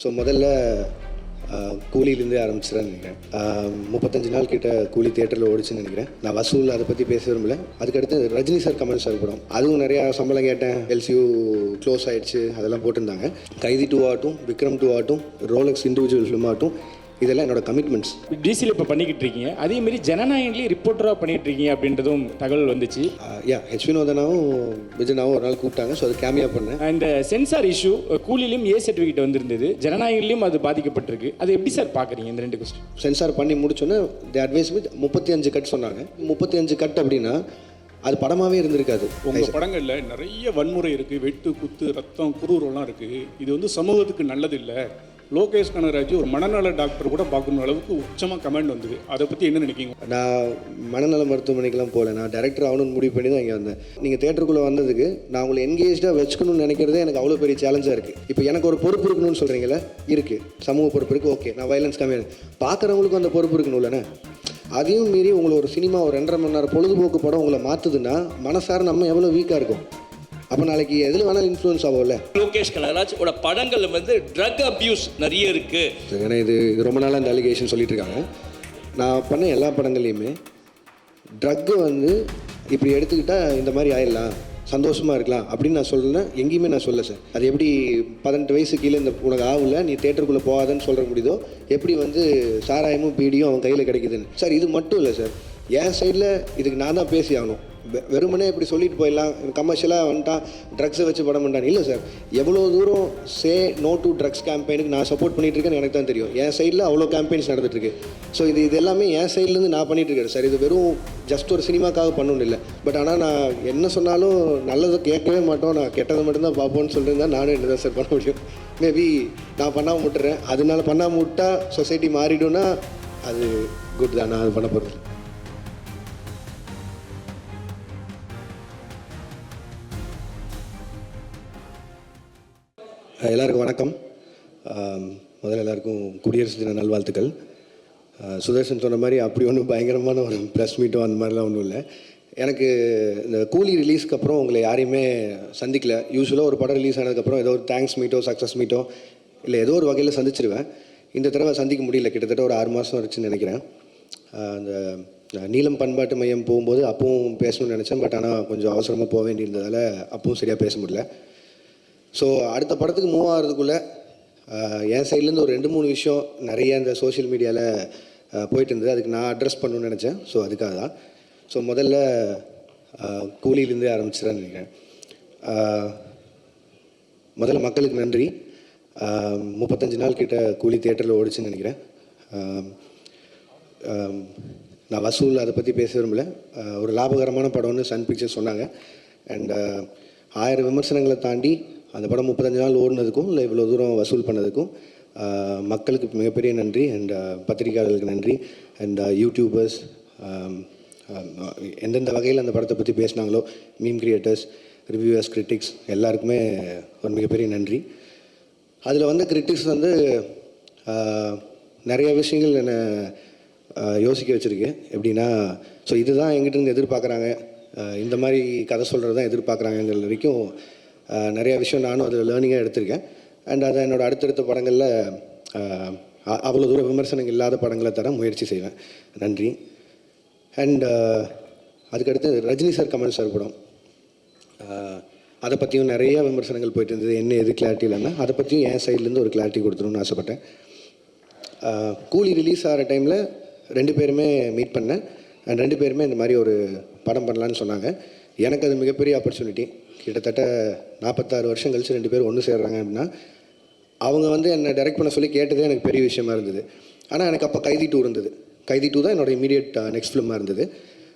So முதல்ல கூலியிலேருந்தே ஆரம்பிச்சிடறேன்னு நினைக்கிறேன். 35 நாள் கிட்ட கூலி தியேட்டரில் ஓடிச்சுன்னு நினைக்கிறேன். நான் வசூல் அதை பற்றி பேச விரும்பல. அதுக்கடுத்து ரஜினி சார், கமல் சார் படம், அதுவும் நிறையா சம்பளம் கேட்டேன், எல்சியூ க்ளோஸ் ஆகிடுச்சு, அதெல்லாம் போட்டிருந்தாங்க. கைதி 2 ஆகட்டும், விக்ரம் 2 ஆகட்டும், ரோலக்ஸ் இண்டிவிஜுவல் ஃபிலிம் ஆகட்டும், இதெல்லாம் என்னோட கமிட்மெண்ட்ஸ். டிசியில் இப்போ பண்ணிக்கிட்டு இருக்கீங்க, அதேமாரி ஜனநாயகன்லேயும் ரிப்போர்ட்டராக பண்ணிகிட்டு இருக்கீங்க அப்படின்றதும் தகவல் வந்துச்சு. ஹெச் வினோதனாவும் விஜயனாவும் ஒரு நாள் கூப்பிட்டாங்க. ஸோ அது கேமியா பண்ணேன். இந்த சென்சார் இஷ்யூ கூலிலையும் ஏ சர்டிஃபிகேட் வந்திருந்தது, ஜனநாயகன்லையும் அது பாதிக்கப்பட்டிருக்கு. அது எப்படி சார் பார்க்குறீங்க இந்த 2 கொஸ்டின்? சென்சார் பண்ணி முடிச்சோன்னே தி அட்வைஸ் வித் 35 கட் சொன்னாங்க. 35 கட் அப்படின்னா அது படமாகவே இருந்திருக்காது. உங்கள் படங்களில் நிறைய வன்முறை இருக்குது, வெட்டு குத்து ரத்தம் குரூரெல்லாம் இருக்குது. இது வந்து சமூகத்துக்கு நல்லது இல்லை. லோகேஷ் கனகராஜ் ஒரு மனநல டாக்டர் கூட பார்க்கணும் அளவுக்கு உச்சமாக கமெண்ட் வந்தது. அதை பற்றி என்ன நினைக்கிங்க? நான் மனநல மருத்துவமனைக்கெலாம் போகல, நான் டேரக்டர் ஆகணும்னு முடிவு பண்ணி தான் இங்கே வந்தேன். நீங்கள் தேட்டருக்குள்ளே வந்ததுக்கு நான் உங்களை என்கேஜாக வச்சுக்கணும்னு நினைக்கிறதே எனக்கு அவ்வளோ பெரிய சேலஞ்சாக இருக்குது. இப்போ எனக்கு ஒரு பொறுப்பு இருக்கணும்னு சொல்கிறீங்களே, இருக்குது, சமூக பொறுப்பு இருக்குது. ஓகே, நான் வயலன்ஸ் கம்மியாக பார்க்குறவங்களுக்கும் அந்த பொறுப்பு இருக்கணும்லண்ணே. அதையும் மீறி உங்களை ஒரு சினிமா ஒரு 2.5 மணி நேரம் பொழுதுபோக்கு படம் உங்களை மாற்றுதுன்னா மனசார நம்ம எவ்வளோ வீக்காக இருக்கும். அப்போ நாளைக்கு எதில் வேணாலும் இன்ஃப்ளூயன்ஸ் ஆகும்ல. லோகேஷ் கனகராஜோட படங்கள் வந்து ட்ரக் அப்யூஸ் நிறைய இருக்குது. ஏன்னா இது ரொம்ப நாளாக இந்த அலிகேஷன் சொல்லிட்டு இருக்காங்க. நான் பண்ண எல்லா படங்கள்லையுமே ட்ரக்கு வந்து இப்படி எடுத்துக்கிட்டால் இந்த மாதிரி ஆயிடலாம், சந்தோஷமாக இருக்கலாம் அப்படின்னு நான் சொல்கிறேன். எங்கேயுமே நான் சொல்ல சார். அது எப்படி 18 வயசு கீழே இந்த உனக்கு ஆகல, நீ தேட்டருக்குள்ளே போகாதன்னு சொல்கிற முடியுதோ, எப்படி வந்து சாராயமும் பீடியும் அவன் கையில் கிடைக்குதுன்னு. சார் இது மட்டும் இல்லை சார், என் சைடில் இதுக்கு நான் தான் பேசி ஆகணும். வெறுமனே இப்படி சொல்லிட்டு போயிடலாம், கமர்ஷியலாக வந்துட்டான், ட்ரக்ஸை வச்சு படம் பண்ணிட்டான். இல்லை சார், எவ்வளோ தூரம் சே நோ டு ட்ரக்ஸ் கேம்பெயினுக்கு நான் சப்போர்ட் பண்ணிகிட்டு இருக்கேன்னு எனக்கு தான் தெரியும். என் சைடில் அவ்வளோ கேம்பெயின்ஸ் நடந்துட்டுருக்கு. ஸோ இது எல்லாமே என் சைட்லேருந்து நான் பண்ணிகிட்ருக்கேன் சார். இது வெறும் ஜஸ்ட் ஒரு சினிமாக்காக பண்ணணும் இல்லை. பட் ஆனால் நான் என்ன சொன்னாலும் நல்லதை கேட்கவே மாட்டோம், நான் கெட்டதை மட்டும்தான் பார்ப்போன்னு சொல்லியிருந்தா நானும் என்ன தான் சார் பண்ண முடியும். மேபி நான் பண்ணாமல் விட்டுறேன், அதனால பண்ணாமல் விட்டால் சொசைட்டி மாறிடும்னா அது குட் தான். நான் அது பண்ண போகிறது. எல்லாருக்கும் வணக்கம். முதல்ல எல்லாருக்கும் குடியரசு தின நல்வாழ்த்துக்கள். சுதர்ஷன் சொன்ன மாதிரி அப்படி ஒன்றும் பயங்கரமான ஒரு ப்ரெஸ் மீட்டோ அந்த மாதிரிலாம் ஒன்றும் இல்லை. எனக்கு இந்த கூலி ரிலீஸ்க்கு அப்புறம் உங்களை யாரையுமே சந்திக்கல. யூஸ்வலாக ஒரு படம் ரிலீஸ் ஆனதுக்கப்புறம் ஏதோ ஒரு தேங்க்ஸ் மீட்டோ, சக்ஸஸ் மீட்டோ இல்லை ஏதோ ஒரு வகையில் சந்திச்சிருவேன். இந்த தடவை சந்திக்க முடியல. கிட்டத்தட்ட ஒரு 6 மாதம் வச்சுன்னு நினைக்கிறேன். அந்த நீலம் பண்பாட்டு மையம் போகும்போது அப்பவும் பேசணும்னு நினச்சேன். பட் ஆனால் கொஞ்சம் அவசரமாக போக வேண்டியிருந்ததால் அப்பவும் சரியாக பேச முடியல. ஸோ அடுத்த படத்துக்கு மூவ் ஆகிறதுக்குள்ளே என் சைட்லேருந்து ஒரு 2-3 விஷயம் நிறைய இந்த சோஷியல் மீடியாவில் போயிட்டு இருந்தது. அதுக்கு நான் அட்ரஸ் பண்ணணும்னு நினச்சேன். ஸோ அதுக்காக தான். ஸோ முதல்ல கூலியிலேருந்தே ஆரம்பிச்சிடறேன்னு நினைக்கிறேன். முதல்ல மக்களுக்கு நன்றி. 35 நாள் கிட்ட கூலி தியேட்டரில் ஓடிச்சுன்னு நினைக்கிறேன். நான் வசூல் அதை பற்றி பேச விரும்பல. ஒரு லாபகரமான படம்னு சன் பிக்சர்ஸ் சொன்னாங்க. அண்ட் 1000 விமர்சனங்களை தாண்டி அந்த படம் 35 நாள் ஓடினதுக்கும் இல்லை இவ்வளோ தூரம் வசூல் பண்ணதுக்கும் மக்களுக்கு மிகப்பெரிய நன்றி. அண்ட் பத்திரிகையாளர்களுக்கு நன்றி. அண்ட் யூடியூபர்ஸ் எந்தெந்த வகையில் அந்த படத்தை பற்றி பேசினாங்களோ, மீம் கிரியேட்டர்ஸ், ரிவ்யூவர்ஸ், கிரிட்டிக்ஸ் எல்லாருக்குமே ஒரு மிகப்பெரிய நன்றி. அதில் வந்த கிரிட்டிக்ஸ் வந்து நிறைய விஷயங்கள் என்னை யோசிக்க வச்சுருக்கு. எப்படின்னா, ஸோ இதுதான் எங்கிட்ட எதிர்பார்க்குறாங்க, இந்த மாதிரி கதை சொல்கிறது தான் எதிர்பார்க்குறாங்கிற வரைக்கும் நிறைய விஷயம் நானும் அதில் லேர்னிங்காக எடுத்திருக்கேன். அண்ட் அதை என்னோடய அடுத்தடுத்த படங்களில் அவ்வளோ தூரம் விமர்சனங்கள் இல்லாத படங்களை தர முயற்சி செய்வேன். நன்றி. அண்ட் அதுக்கடுத்து ரஜினி சார், கமல் சார் படம், அதை பற்றியும் நிறைய விமர்சனங்கள் போயிட்டு இருந்தது. என்ன எது கிளாரிட்டி இல்லைன்னா அதை பற்றியும் என் சைட்லேருந்து ஒரு கிளாரிட்டி கொடுத்துருன்னு ஆசைப்பட்டேன். கூலி ரிலீஸ் ஆகிற டைமில் 2 பேருமே மீட் பண்ணேன். அண்ட் 2 பேருமே இந்த மாதிரி ஒரு படம் பண்ணலான்னு சொன்னாங்க. எனக்கு அது மிகப்பெரிய ஆப்பர்ச்சுனிட்டி. கிட்டத்தட்ட 46 வருஷம் கழித்து 2 பேர் ஒன்று சேர்றாங்க அப்படின்னா, அவங்க வந்து என்னை டைரக்ட் பண்ண சொல்லி கேட்டதே எனக்கு பெரிய விஷயமா இருந்தது. ஆனால் எனக்கு அப்போ கைதி 2 இருந்தது. கைதி 2 தான் என்னோட இமீடியட் நெக்ஸ்ட் ஃபிலிமாக இருந்தது.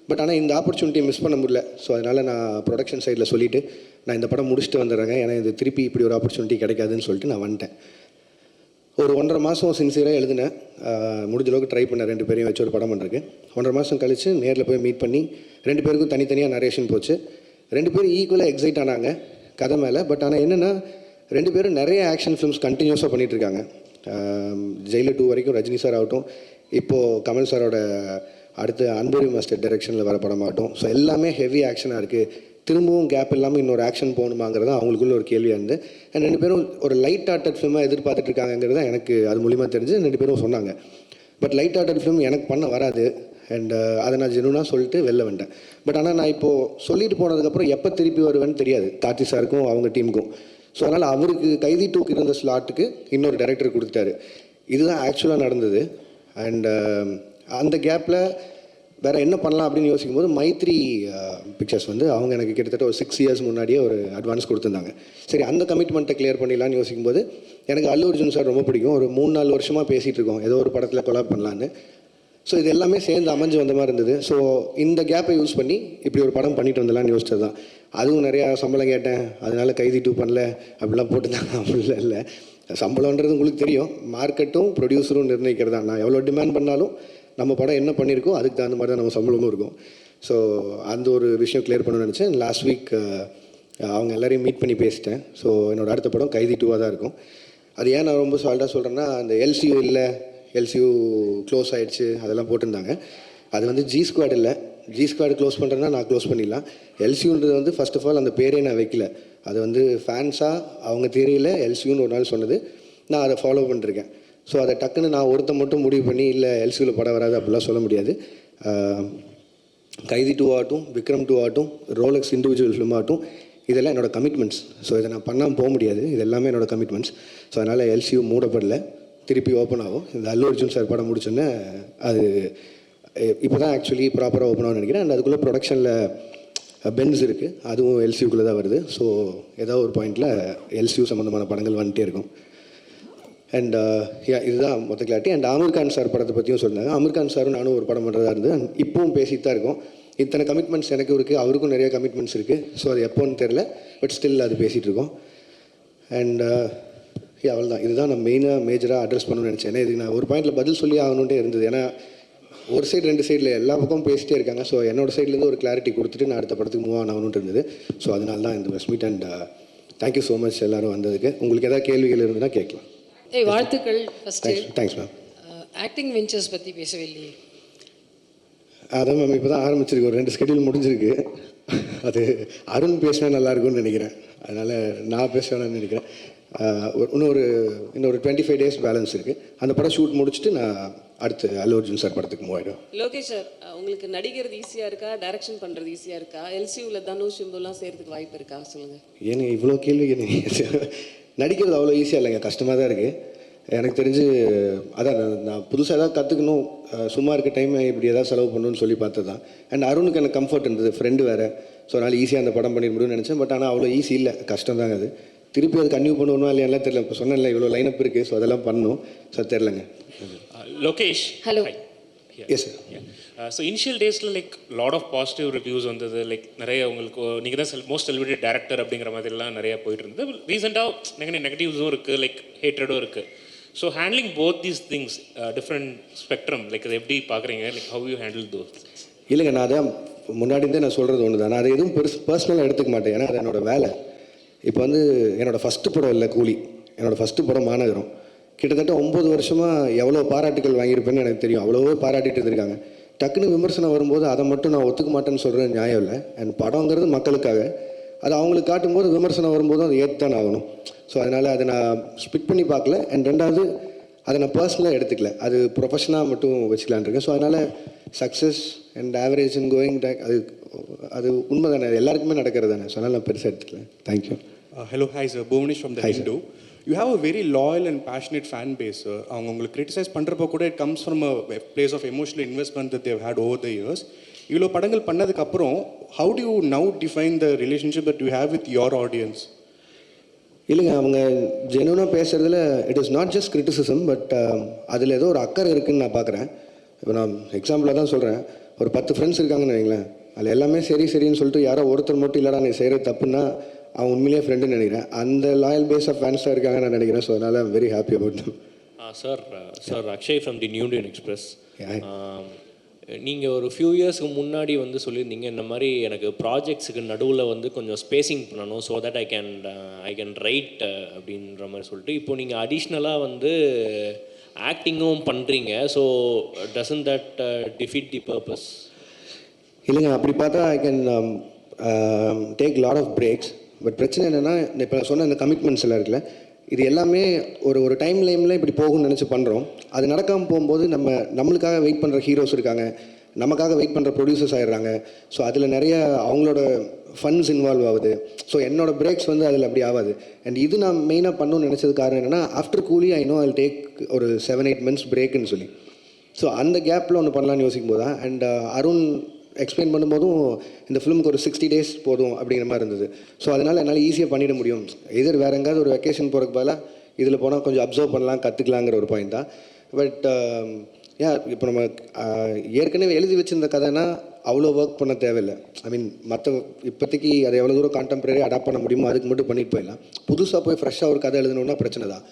பட் ஆனால் இந்த ஆப்பர்ச்சுனிட்டியை மிஸ் பண்ண முடியல. ஸோ அதனால் நான் ப்ரொடக்ஷன் சைடில் சொல்லிவிட்டு நான் இந்த படம் முடிச்சுட்டு வந்துடுறேங்க, ஏன்னா இது திருப்பி இப்படி ஒரு ஆப்பர்ச்சுனிட்டி கிடைக்காதுன்னு சொல்லிட்டு நான் வந்துட்டேன். ஒரு 1.5 மாதம் சின்சியராக எழுதினேன். முடிஞ்ச அளவுக்கு ட்ரை பண்ணேன் 2 பேரையும் வச்சு ஒரு படம் பண்ணுறதுக்கு. 1.5 மாதம் கழித்து நேரில் போய் மீட் பண்ணி 2 பேருக்கும் தனித்தனியாக நரேஷன் போச்சு. 2 பேரும் ஈக்குவலாக எக்ஸைட் ஆனாங்க கதை மேலே. பட் ஆனால் என்னென்னா 2 பேரும் நிறைய ஆக்ஷன் ஃபிலிம்ஸ் கண்டினியூஸாக பண்ணிகிட்ருக்காங்க. ஜெயிலர் 2 வரைக்கும் ரஜினி சார் ஆகட்டும், இப்போது கமல் சாரோட அடுத்து அன்புரி மாஸ்டர் டைரெக்ஷனில் வர படமாகட்டும். ஸோ எல்லாமே ஹெவி ஆக்ஷனாக இருக்குது. திரும்பவும் கேப் இல்லாமல் இன்னொரு ஆக்ஷன் போகணுமாங்கிறது அவங்களுக்குள்ள ஒரு கேள்வியாக இருந்து அண்ட் 2 பேரும் ஒரு லைட் ஹார்ட்டட் ஃபிலிமாக எதிர்பார்த்துட்டு இருக்காங்கிறது தான் எனக்கு அது மூலிமா தெரிஞ்சு 2 பேரும் சொன்னாங்க. பட் லைட் ஹார்ட்டட் ஃபிலிம் எனக்கு பண்ண வராது அண்ட் அதை நான் ஜெனுவனாக சொல்லிட்டு வெளில வந்துட்டேன். பட் ஆனால் நான் இப்போது சொல்லிட்டு போனதுக்கப்புறம் எப்போ திருப்பி வருவேன்னு தெரியாது கார்த்தி சாருக்கும் அவங்க டீமுக்கும். ஸோ அதனால் அவருக்கு கைதி 2 இருந்த ஸ்லாட்டுக்கு இன்னொரு டைரக்டர் கொடுத்தாரு. இதுதான் ஆக்சுவலாக நடந்தது. அண்ட் அந்த கேப்பில் வேறு என்ன பண்ணலாம் அப்படின்னு யோசிக்கும் போது மைத்ரி பிக்சர்ஸ் வந்து அவங்க எனக்கு கிட்டத்தட்ட ஒரு 6 இயர்ஸ் முன்னாடியே ஒரு அட்வான்ஸ் கொடுத்துருந்தாங்க. சரி அந்த கமிட்மெண்ட்டை கிளியர் பண்ணிடலான்னு யோசிக்கும் போது எனக்கு அல்லு அர்ஜுன் சார் ரொம்ப பிடிக்கும். ஒரு 3-4 வருஷமாக பேசிகிட்டு இருக்கோம் ஏதோ ஒரு படத்தில் கொலாப் பண்ணலான்னு. ஸோ இது எல்லாமே சேர்ந்து அமைஞ்சு வந்த மாதிரி இருந்தது. ஸோ இந்த கேப்பை யூஸ் பண்ணி இப்படி ஒரு படம் பண்ணிட்டு வந்துடலான்னு யோசிச்சது தான். அதுவும் நிறையா சம்பளம் கேட்டேன், அதனால கைதி 2 பண்ணல அப்படிலாம் போட்டுருந்தாங்க. அப்படிலாம் இல்லை, சம்பளம்ன்றது உங்களுக்கு தெரியும், மார்க்கெட்டும் ப்ரொடியூசரும் நிர்ணயிக்கிறது தான். நான் எவ்வளோ டிமாண்ட் பண்ணாலும் நம்ம படம் என்ன பண்ணியிருக்கோம் அதுக்கு தகுந்த மாதிரி தான் நம்ம சம்பளமும் இருக்கும். ஸோ அந்த ஒரு விஷயம் கிளியர் பண்ணணும்னு நினச்சேன். லாஸ்ட் வீக் அவங்க எல்லாரையும் மீட் பண்ணி பேசிட்டேன். ஸோ என்னோடய அடுத்த படம் கைதி 2 தான் இருக்கும். அது ஏன் நான் ரொம்ப சால்ட்டாக சொல்கிறேன்னா, அந்த எல்சியூ இல்லை, எல்சியூ க்ளோஸ் ஆகிடுச்சு அதெல்லாம் போட்டிருந்தாங்க. அது வந்து ஜி ஸ்குவாட் இல்லை. ஜி ஸ்குவாட் க்ளோஸ் பண்ணுறேன்னா நான் க்ளோஸ் பண்ணிடலாம். எல்சியூன்றது வந்து ஃபர்ஸ்ட் ஆஃப் ஆல் அந்த பேரே நான் வைக்கல. அது வந்து ஃபேன்ஸாக அவங்க தெரியல எல்சியூன்னு ஒரு நாள் சொன்னது, நான் அதை ஃபாலோ பண்ணிருக்கேன். ஸோ அதை டக்குன்னு நான் ஒருத்த மட்டும் முடிவு பண்ணி இல்லை எல்சியூவில் படம் வராது அப்படிலாம் சொல்ல முடியாது. கைதி 2 ஆகட்டும், விக்ரம் 2 ஆகட்டும், ரோலக்ஸ் இண்டிவிஜுவல் ஃபிலிம் ஆகட்டும், இதெல்லாம் என்னோடய கமிட்மெண்ட்ஸ். ஸோ இதை நான் பண்ணாமல் போக முடியாது, இது எல்லாமே என்னோடய கமிட்மெண்ட்ஸ். ஸோ அதனால் எல்சியூ மூடப்படல, திருப்பி ஓப்பன் ஆகும். இந்த அல்லு அர்ஜுன் சார் படம் முடிச்சோன்னே அது இப்போ தான் ஆக்சுவலி ப்ராப்பராக ஓப்பன் ஆகும்னு நினைக்கிறேன். அண்ட் அதுக்குள்ளே ப்ரொடக்ஷனில் பென்ஸ் இருக்குது, அதுவும் எல்சியூக்குள்ளே தான் வருது. ஸோ ஏதோ ஒரு பாயிண்டில் எல்சியூ சம்மந்தமான படங்கள் வந்துகிட்டே இருக்கும். அண்ட் இதுதான் மொத்த clarity. And Aamir Khan sir படத்தை பற்றியும் சொன்னாங்க. ஆமீர் கான் சாரும் நானும் ஒரு படம் பண்ணுறதா இருந்து இப்போவும் பேசிட்டு தான் இருக்கோம். இத்தனை கமிட்மெண்ட்ஸ் எனக்கு இருக்குது, அவருக்கும் நிறைய கமிட்மெண்ட்ஸ் இருக்குது. ஸோ அது எப்போன்னு தெரில, பட் ஸ்டில் அது பேசிகிட்டு இருக்கோம். அண்ட் அவ்வளோதான், இதுதான் நான் மேஜராக அட்ரஸ் பண்ணணும்னு நினச்சேன். ஏன்னா இதுக்கு நான் ஒரு பாயிண்டில் பதில் சொல்லி ஆகணுன்ட்டே இருந்தது. ஏன்னா ஒரு சைடு 2 சைடில் எல்லா பக்கமும் பேசிட்டே இருக்காங்க. ஸோ என்னோடய சைட்லேருந்து ஒரு கிளாரிட்டி கொடுத்துட்டு நான் அடுத்த படத்துக்கு மூவ் ஆகணுன்ட்டு இருந்தது. ஸோ அதனால தான் இந்த press meet. And thank you so much எல்லோரும் வந்ததுக்கு. உங்களுக்கு எதாவது கேள்விகள் இருந்ததுன்னா கேட்கலாம். வாழ்த்துக்கள். First thanks ma'am. Acting ventures பற்றி பேசவே இல்லையே. அதான் மேம் இப்போ தான் ஆரம்பிச்சிருக்கு, ஒரு 2 ஸ்கெடியூல் முடிஞ்சிருக்கு. அது அருண் பேசினா நல்லாயிருக்கும்னு நினைக்கிறேன், அதனால் நான் பேசுவேன்னு நினைக்கிறேன். இன்னொரு 25 days பேலன்ஸ் இருக்குது. அந்த படம் ஷூட் முடிச்சுட்டு நான் அடுத்து அல்லு அர்ஜுன் சார் படத்துக்கு மூவ் ஆகிடும். லோகேஷ் சார், உங்களுக்கு நடிக்கிறது ஈஸியாக இருக்கா, டைரக்ஷன் பண்ணுறது ஈஸியாக இருக்கா? எல்சியூவில் தனுஷ் சிம்புலாம் சேர்த்துக்கு வாய்ப்பு இருக்கா சொல்லுங்கள். ஏங்க இவ்வளோ கேள்வி நடிக்கிறது அவ்வளோ ஈஸியாக இல்லைங்க, கஷ்டமாக தான் இருக்குது எனக்கு தெரிஞ்சு. அதான் நான் புதுசாக ஏதாவது கற்றுக்கணும், சும்மா இருக்க டைம் இப்படி ஏதாவது செலவு பண்ணணும்னு சொல்லி பார்த்தது தான். அண்ட் அருணுக்கு எனக்கு கம்ஃபர்ட் இருந்தது, ஃப்ரெண்டு வேறு. ஸோ அதனால் ஈஸியாக அந்த படம் பண்ணிட முடியும்னு நினச்சேன். பட் ஆனால் அவ்வளோ ஈஸி இல்லை, கஷ்டம் தாங்க அது. திருப்பி அது கன்டினியூ பண்ணுவோமா இல்லையாலாம் தெரியல. இப்போ சொன்னேன்ல இவ்வளோ லைனப் இருக்குது, ஸோ அதெல்லாம் பண்ணணும். ஸோ தெரிலங்க. Lokesh. Hello. Hi. Yes sir. So initial daysல like lot of positive reviews வந்தது. லைக் நிறைய உங்களுக்கு நீங்கள் தான் மோஸ்ட் செலிபிரேட் டேரக்டர் அப்படிங்கிற மாதிரிலாம் நிறைய போயிட்டு இருந்தது. ரீசெண்டாக நெகட்டிவ்ஸும் இருக்குது, லைக் ஹேட்ரடும் இருக்குது. So handling both these things different spectrum, like அதை எப்படி பார்க்குறீங்க, like how you handle those? இல்லைங்க, நான் அதான் முன்னாடி இருந்தே நான் சொல்கிறது ஒன்று தான். நான் அதை எதுவும் பர்சனலாக எடுத்துக்க மாட்டேன், ஏன்னா அது என்னோடய வேலை. இப்போ வந்து என்னோடய ஃபஸ்ட்டு படம் இல்லை கூலி, என்னோடய ஃபஸ்ட்டு படம் மாநகரம். கிட்டத்தட்ட 9 வருஷமாக எவ்வளோ பாராட்டுகள் வாங்கியிருப்பேன்னு எனக்கு தெரியும். அவ்வளோவோ பாராட்டிட்டு இருந்திருக்காங்க. டக்குன்னு விமர்சனம் வரும்போது அதை மட்டும் நான் ஒத்துக்க மாட்டேன்னு சொல்கிறது நியாயம் இல்லை. அண்ட் படங்கிறது மக்களுக்காக, அது அவங்களுக்கு காட்டும்போது விமர்சனம் வரும்போதும் அதை ஏற்று தான் ஆகணும். ஸோ அதனால் அதை நான் ஸ்பிட் பண்ணி பார்க்கல. அண்ட் ரெண்டாவது அதை நான் பர்சனலாக எடுத்துக்கல, அது ப்ரொஃபஷனாக மட்டும் வச்சுக்கலான் இருக்கேன். ஸோ அதனால் success and average and going back அது உண்மை தானே, எல்லாருக்குமே நடக்கிறது தானே. ஸோ அதனால் நான் பெருசாக எடுத்துக்கல. Thank you. Hello, hi sir. Bhuvanish from the Hindu. You have a very loyal and passionate fan base, sir. அவங்க உங்களுக்கு கிரிட்டிசைஸ் பண்ணுறப்போ கூட it comes from a place of emotional investment that they have had over the years. இவ்வளோ படங்கள் பண்ணதுக்கப்புறம் how do you now define the relationship that you have with your audience? இல்லைங்க, அவங்க ஜெனுவனாக பேசுகிறதுல it is not just criticism, but அதில் ஏதோ ஒரு அக்கறை இருக்குதுன்னு நான் பார்க்குறேன். இப்போ நான் எக்ஸாம்பிளாக தான் சொல்கிறேன், ஒரு 10 ஃப்ரெண்ட்ஸ் இருக்காங்கன்னு வைங்களேன், அதில் எல்லாமே சரின்னு சொல்லிட்டு யாரோ ஒருத்தர் மட்டும் இல்லைடா நீ செய்கிறது தப்புன்னா அவன் உண்மையிலேயே ஃப்ரெண்டுன்னு நினைக்கிறேன். அந்த லாயல் பேஸ் ஆஃப் ஃபேன்ஸாக இருக்காங்கன்னு நான் நினைக்கிறேன். ஸோ அதனால் I'm very happy about them. Sir Akshay from the new Indian express. நீங்கள் ஒரு ஃபியூ இயர்ஸ்க்கு முன்னாடி வந்து சொல்லியிருந்தீங்க, இந்த மாதிரி எனக்கு ப்ராஜெக்ட்ஸுக்கு நடுவில் வந்து கொஞ்சம் ஸ்பேசிங் பண்ணணும், so that I can write அப்படின்ற மாதிரி சொல்லிட்டு, இப்போ நீங்கள் அடிஷ்னலாக வந்து ஆக்டிங்கும் பண்ணுறீங்க. So doesn't that defeat the purpose? இல்லைங்க, அப்படி பார்த்தா I can take lot of breaks. But பிரச்சனை என்னென்னா, இப்போ சொன்ன இந்த கமிட்மெண்ட்ஸ் எல்லாம் இருக்குல்ல, இது எல்லாமே ஒரு டைம் லைனில் இப்படி போகும்னு நினச்சி பண்ணுறோம். அது நடக்காமல் போகும்போது நம்மளுக்காக வெயிட் பண்ணுற ஹீரோஸ் இருக்காங்க, நமக்காக வெயிட் பண்ணுற ப்ரொடியூசர்ஸ் ஆகிடுறாங்க. ஸோ அதில் நிறைய அவங்களோட ஃபண்ட்ஸ் இன்வால்வ் ஆகுது. ஸோ என்னோடய பிரேக்ஸ் வந்து அதில் அப்படி ஆகாது. அண்ட் இது நான் மெயினாக பண்ணணும்னு நினச்சது காரணம் என்னென்னா, ஆஃப்டர் கூலி ஐ நோ ஐல் டேக் ஒரு 7-8 months பிரேக்குன்னு சொல்லி. ஸோ அந்த கேப்பில் ஒன்று பண்ணலான்னு யோசிக்கும் போது தான், அண்ட் அருண் எக்ஸ்பிளைன் பண்ணும்போதும் இந்த ஃபிலிமுக்கு ஒரு 60 days போதும் அப்படிங்கிற மாதிரி இருந்தது. ஸோ அதனால் என்னால் ஈஸியாக பண்ணிட முடியும். எதிர் வேறு எங்கேயாவது ஒரு வெக்கேஷன் போகிறதுக்கு பதிலாக இதில் போனால் கொஞ்சம் அப்சர்வ் பண்ணலாம், கற்றுக்கலாங்கிற ஒரு பாயிண்ட் தான். பட் இப்போ நம்ம ஏற்கனவே எழுதி வச்சிருந்த கதைனா அவ்வளோ ஒர்க் பண்ண தேவையில்லை. ஐ மீன் இப்போதைக்கு அதை எவ்வளோ தூரம் கான்டெம்பரரி அடாப்ட் பண்ண முடியுமோ அதுக்கு மட்டும் பண்ணிட்டு போயிடலாம். புதுசாக போய் ஃப்ரெஷ்ஷாக ஒரு கதை எழுதணுன்னா பிரச்சனை தான்.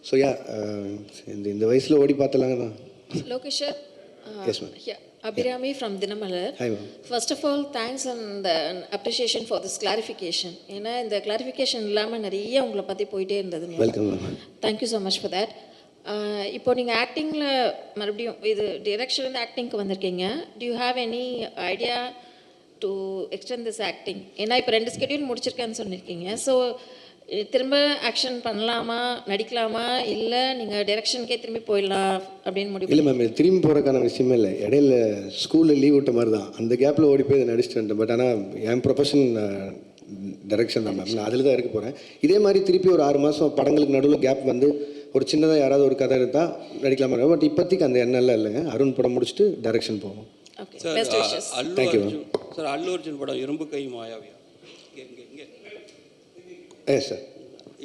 ஸோ இந்த வயசில் ஓடி பார்த்தலாங்க தான். Lokesh sir, Yes, ma'am. Abhirami from Dinamalar. Hi, ma'am. First of all, thanks and appreciation for this clarification. ஏன்னா இந்த கிளாரிஃபிகேஷன் இல்லாமல் நிறைய உங்களை பற்றி போயிட்டே இருந்தது. Welcome ma'am. Thank you so much for that. இப்போ நீங்கள் ஆக்டிங்கில் மறுபடியும் இது டிரெக்ஷன்லேருந்து ஆக்டிங்க்கு வந்திருக்கீங்க. To you have any idea to extend this acting? ஏன்னா இப்போ 2 schedule முடிச்சிருக்கேன்னு சொல்லியிருக்கீங்க. ஸோ திரும்ப ஆக்ஷன் பண்ணலாமா, நடிக்கலாமா, இல்லை நீங்கள் டைரக்ஷனுக்கே திரும்பி போயிடலாம் அப்படின்னு முடிவு? இல்லை மேம், திரும்பி போகிறக்கான விஷயமே இல்லை. இடையில ஸ்கூலில் லீவ் விட்ட மாதிரி தான். அந்த கேப்பில் ஓடி போய் இதை நடிச்சுட்டு வந்துட்டேன். பட் ஆனால் என் ப்ரொஃபஷன் டைரக்ஷன் தான் மேம். நான் அதில் தான் இருக்க போகிறேன். இதே மாதிரி திருப்பி ஒரு 6 மாதம் படங்களுக்கு நடுவில் கேப் வந்து ஒரு சின்னதாக யாராவது ஒரு கதை எடுத்தால் நடிக்கலாமா. பட் இப்போதைக்கு அந்த எண்ணெல்லாம் இல்லைங்க. அருண் படம் முடிச்சுட்டு டைரக்ஷன் போவோம். Okay, best wishes. Thank you ma'am. Sir, Allu Arjun படம் இரும்பு கை மாயாவியா? சார்,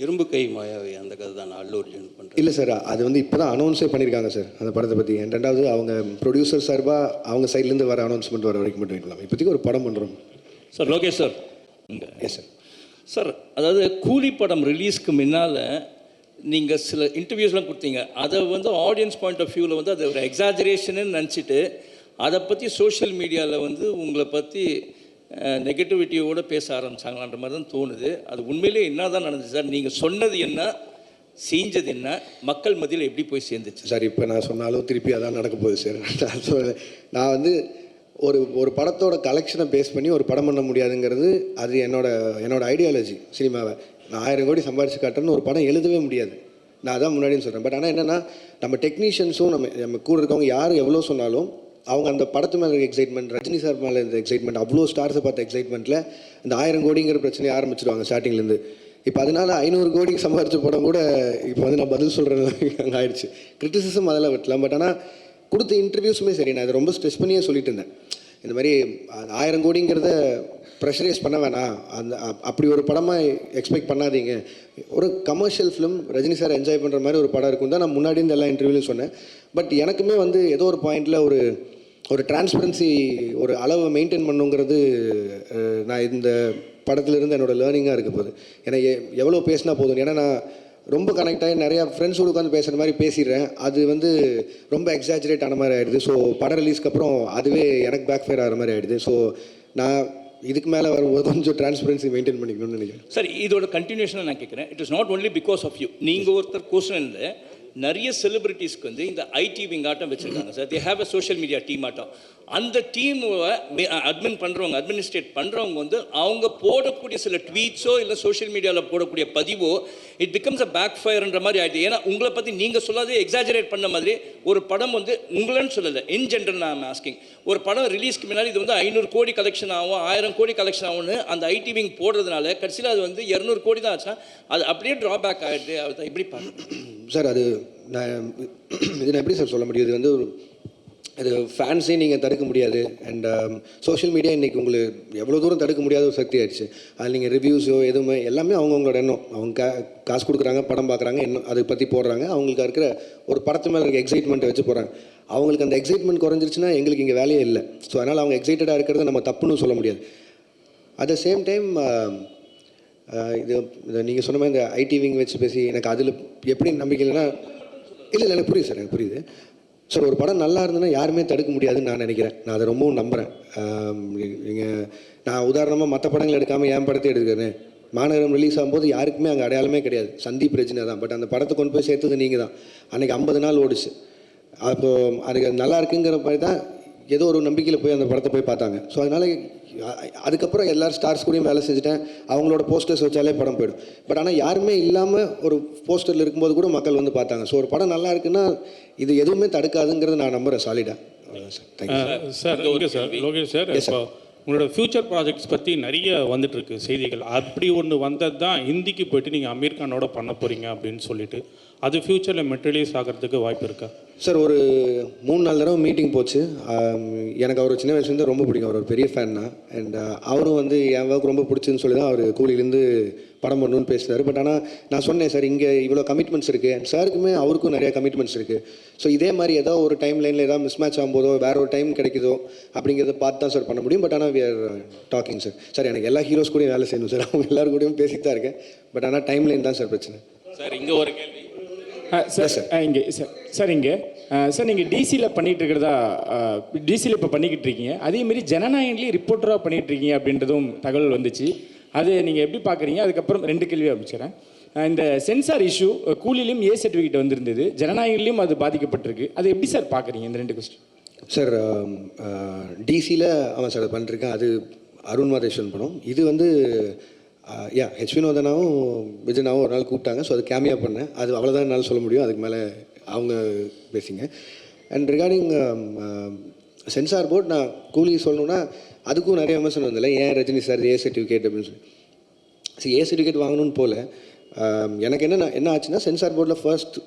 இரும்பு கை மாயாவி அந்த கதை தான் அல்லு அர்ஜுன் பண்ணுறேன். இல்லை சார், அது வந்து இப்போ தான் அனௌன்ஸே பண்ணியிருக்காங்க சார் அந்த படத்தை பற்றி. ரெண்டாவது அவங்க ப்ரொடியூசர் சார்பாக அவங்க சைட்லேருந்து வர அனௌன்ஸ்மெண்ட் வர வரைக்கும் மட்டும் வைக்கலாம். இப்போதைக்கு ஒரு படம் பண்ணுறோம் sir. Lokesh sir. Yes sir. Sir, அதாவது கூலி படம் ரிலீஸ்க்கு முன்னால் நீங்கள் சில இன்டர்வியூஸ்லாம் கொடுத்தீங்க. அதை வந்து ஆடியன்ஸ் பாயிண்ட் ஆஃப் வியூவில் வந்து அது ஒரு எக்ஸாஜரேஷன்னு நினச்சிட்டு அதை பற்றி சோஷியல் மீடியாவில் வந்து உங்களை பற்றி நெகட்டிவிட்டியோடு பேச ஆரம்பித்தாங்களான்ற மாதிரி தான் தோணுது. அது உண்மையிலேயே என்ன தான் நடந்துச்சு சார்? நீங்கள் சொன்னது என்ன, செஞ்சது என்ன, மக்கள் மத்தியில் எப்படி போய் சேர்ந்துச்சு சார்? இப்போ நான் சொன்னாலும் திருப்பி அதான் நடக்க போகுது சார். நான் வந்து ஒரு படத்தோட கலெக்ஷனை பேஸ் பண்ணி ஒரு படம் பண்ண முடியாதுங்கிறது அது என்னோட ஐடியாலஜி. சினிமாவை நான் 1000 கோடி சம்பாரிச்சு காட்டுறேன்னு ஒரு படம் எழுதவே முடியாது. நான் அதான் முன்னாடின்னு சொல்கிறேன். பட் ஆனால் என்னென்னா, நம்ம டெக்னீஷியன்ஸும் நம்ம கூட இருக்கவங்க யார் எவ்வளோ சொன்னாலும் அவங்க அந்த படத்து மேலே இருக்க எக்ஸைட்மெண்ட், ரஜினி சார் மேலே இருந்த எக்ஸைட்மெண்ட், அவ்வளோ ஸ்டார்ஸை பார்த்த எக்ஸைட்மெண்ட்டில் இந்த 1000 கோடிங்கிற பிரச்சனையை ஆரம்பிச்சிடுவாங்க ஸ்டார்டிங்லேருந்து. இப்போ அதனால் 500 கோடிக்கு சம்பாரிச்ச படம் கூட இப்போ வந்து நான் பதில் சொல்கிறது அங்கே ஆயிடுச்சு. கிரிட்டிசிசம் அதெல்லாம் வெட்டலாம். பட் ஆனால் கொடுத்த இன்டர்வியூஸுமே சரி, நான் இதை ரொம்ப ஸ்ட்ரெஸ் பண்ணியே சொல்லிட்டு இருந்தேன். இந்த மாதிரி 1000 கோடிங்கிறத ப்ரெஷரைஸ் பண்ண வேணாம், அப்படி ஒரு படமாக எக்ஸ்பெக்ட் பண்ணாதீங்க. ஒரு commercial film Rajini sir enjoy பண்ணுற மாதிரி ஒரு படம் இருக்கும் தான் நான் முன்னாடி இந்த எல்லா இன்டர்வியூலையும் சொன்னேன். பட் எனக்குமே வந்து ஏதோ ஒரு பாயிண்டில் ஒரு டிரான்ஸ்பரன்சி, ஒரு அளவை மெயின்டைன் பண்ணுங்கிறது நான் இந்த படத்துலேருந்து என்னோடய லேர்னிங்காக இருக்க போகுது. ஏன்னா எவ்வளோ பேசினா போதும். ஏன்னா நான் ரொம்ப கனெக்ட் ஆகி நிறையா ஃப்ரெண்ட்ஸோடு உட்காந்து பேசுகிற மாதிரி பேசிடுறேன். அது வந்து ரொம்ப எக்ஸாஜரேட் ஆன மாதிரி ஆகிடுது. ஸோ படம் ரிலீஸ்க்கு அப்புறம் அதுவே எனக்கு பேக் ஃபயர் ஆகிற மாதிரி ஆகிடுது. ஸோ நான் இதுக்கு மேலே வரும்போது கொஞ்சம் டிரான்ஸ்பரன்சி மெயின்டைன் பண்ணிக்கணும்னு நினைக்கிறேன். சார், இதோட கண்டினியூஷனாக நான் கேட்குறேன். It is not only because of you. நீங்கள் ஒருத்தர் கொஸ்டினில் நிறைய செலிபிரிட்டிஸ்க்கு வந்து இந்த ஐடி விங் ஆட்டம் வச்சுருக்காங்க sir. They have a social media team ஆட்டம். அந்த டீமை அட்மினிஸ்ட்ரேட் பண்ணுறவங்க வந்து அவங்க போடக்கூடிய சில ட்வீட்ஸோ இல்லை சோஷியல் மீடியாவில் போடக்கூடிய பதிவோ இட் பிகம்ஸ் அ பேக் ஃபயர்ன்ற மாதிரி ஆகிடுது. ஏன்னா உங்களை பற்றி நீங்கள் சொல்லாதே எக்ஸாஜரேட் பண்ண மாதிரி ஒரு படம் வந்து உங்களன்னு சொல்லலை, இன் ஜென்ரல் நான் ஆஸ்கிங். ஒரு படம் ரிலீஸ்க்கு முன்னாடி இது வந்து 500 கோடி கலெக்ஷன் ஆகும், 1000 கோடி கலெக்ஷன் ஆகும்னு அந்த ஐடி விங் போடுறதுனால கடைசியில் அது வந்து 200 கோடி தான் ஆச்சுன்னா அது அப்படியே ட்ராபேக் ஆகிடுது. அது எப்படி பார்க்க சார்? அது நான் எப்படி சார் சொல்ல முடியும்? இது வந்து இது ஃபேன்ஸையும் நீங்கள் தடுக்க முடியாது. அண்ட் சோஷியல் மீடியா இன்றைக்கி உங்களுக்கு எவ்வளோ தூரம் தடுக்க முடியாத ஒரு சக்தி ஆயிடுச்சு. அதில் நீங்கள் ரிவ்யூஸோ எதுவுமே எல்லாமே அவங்கவுங்களோட எண்ணம். அவங்க காசு கொடுக்குறாங்க, படம் பார்க்குறாங்க, எண்ணம் அதை பற்றி போடுறாங்க. அவங்களுக்கு இருக்கிற ஒரு படத்து மேலே இருக்க எக்ஸைட்மெண்ட்டை வச்சு போகிறாங்க. அவங்களுக்கு அந்த எக்ஸைட்மெண்ட் குறைஞ்சிருச்சுன்னா எங்களுக்கு இங்கே வேலையே இல்லை. ஸோ அதனால் அவங்க எக்ஸைட்டடாக இருக்கிறத நம்ம தப்புன்னு சொல்ல முடியாது. அட் த சேம் டைம் இது நீங்கள் சொன்ன மாதிரி இந்த ஐடி விங் வச்சு பேசி எனக்கு அதில் எப்படி நம்பிக்கை இல்லைன்னா, இல்லை எனக்கு புரியுது சார், எனக்கு புரியுது சார். ஒரு படம் நல்லா இருந்ததுன்னா யாருமே தடுக்க முடியாதுன்னு நான் நினைக்கிறேன். நான் அதை ரொம்பவும் நம்புகிறேன். நான் உதாரணமாக மற்ற படங்கள் எடுக்காமல் என் படத்தை எடுக்கிறேன். மாநகரம் ரிலீஸ் ஆகும்போது யாருக்குமே அங்கே அடையாளமே கிடையாது. சந்தீப் ரஜினி தான். பட் அந்த படத்தை கொண்டு போய் சேர்த்தது நீங்கள் தான். அன்றைக்கி 50 நாள் ஓடிச்சு. அப்போது அதுக்கு நல்லா இருக்குங்கிற மாதிரி தான் ஏதோ ஒரு நம்பிக்கையில் போய் அந்த படத்தை போய் பார்த்தாங்க. ஸோ அதனால் அதுக்கப்புறம் எல்லாரும் ஸ்டார்ஸ் கூடயும் வேலை செஞ்சுட்டேன். அவங்களோட போஸ்டர்ஸ் வச்சாலே படம் போயிடும். பட் ஆனால் யாருமே இல்லாமல் ஒரு போஸ்டரில் இருக்கும்போது கூட மக்கள் வந்து பார்த்தாங்க. ஸோ ஒரு படம் நல்லா இருக்குன்னா இது எதுவுமே தடுக்காதுங்கிறத நான் நம்புகிறேன் சாலிடாக. Sir thank you sir okay sir Lokesh sir இப்போ உங்களோட ஃப்யூச்சர் ப்ராஜெக்ட்ஸ் பற்றி நிறைய வந்துட்டுருக்கு செய்திகள். அப்படி ஒன்று வந்தது தான் ஹிந்திக்கு போயிட்டு நீங்கள் அமீர் கானோட பண்ண போகிறீங்க அப்படின்னு சொல்லிட்டு, அது ஃப்யூச்சரில் மெட்டீரியலைஸ் ஆகிறதுக்கு வாய்ப்பு இருக்கா? சார் ஒரு 3-4 தடவை மீட்டிங் போச்சு. எனக்கு அவர் சின்ன வயசுலேருந்து ரொம்ப பிடிக்கும். அவர் ஒரு பெரிய ஃபேன் தான். அண்ட் அவரும் வந்து என் ஒர்க் ரொம்ப பிடிச்சுன்னு சொல்லி தான் அவர் கூலிலேருந்து படம் பண்ணணும்னு பேசுகிறார். பட் ஆனால் நான் சொன்னேன் சார் இங்கே இவ்வளோ கமிட்மெண்ட்ஸ் இருக்குது. அண்ட் சாருக்குமே அவருக்கும் நிறைய கமிட்மெண்ட்ஸ் இருக்குது. ஸோ இதே மாதிரி ஏதோ ஒரு டைம் லைனில் ஏதாவது மிஸ் மேட்ச் ஆகும்போதோ வேறு ஒரு டைம் கிடைக்குதோ அப்படிங்கிறத பார்த்து தான் சார் பண்ண முடியும். பட் ஆனால் we are talking sir. Sir எனக்கு எல்லா ஹீரோஸ் கூடயும் வேலை செய்யணும் சார். அவங்க எல்லாரும் கூடயும் பேசிட்டு தான் இருக்கேன். பட் ஆனால் டைம் லைன் தான் சார் பிரச்சனை. சார் இங்கே ஒரு கேள்வி சார் நீங்கள் டிசியில் பண்ணிகிட்டு இருக்கிறதா, டிசியில் இப்போ பண்ணிக்கிட்டு இருக்கீங்க. அதேமாரி ஜனநாயகன்லேயும் ரிப்போர்ட்டராக பண்ணிகிட்டு இருக்கீங்க அப்படின்றதும் தகவல் வந்துச்சு. அது நீங்கள் எப்படி பார்க்குறீங்க? அதுக்கப்புறம் 2 கேள்வி ஆரம்பிச்சிடறேன். இந்த சென்சார் இஷ்யூ கூலிலையும் ஏ சர்டிஃபிகேட் வந்திருந்தது, ஜனநாயகன்லேயும் அது பாதிக்கப்பட்டிருக்கு. அது எப்படி சார் பார்க்குறீங்க இந்த 2 கொஸ்டின்? சார் டிசியில் ஆமாம் சார் பண்ணிருக்கேன். அது அருண் மாதேஸ்வரன் படம். இது வந்து ஹெச் வினோதனாவும் விஜயனாவும் ஒரு நாள் கூப்பிட்டாங்க. ஸோ அது கேமியா பண்ணேன். அது அவ்வளோதான் என்னால் சொல்ல முடியும். அதுக்கு மேலே அவங்க பேசிங்க. அண்ட் ரிகார்டிங் சென்சார் போர்ட், நான் கூலி சொல்லணுன்னா அதுக்கும் நிறைய விமர்சனம் வந்தில்ல. ஏன் ரஜினி சார் ஏ சர்டிஃபிகேட் அப்படின்னு சொல்லி. சரி, ஏ சர்டிஃபிகேட் வாங்கணும்னு போல எனக்கு என்ன ஆச்சுன்னா, சென்சார் போர்டில் ஃபர்ஸ்ட்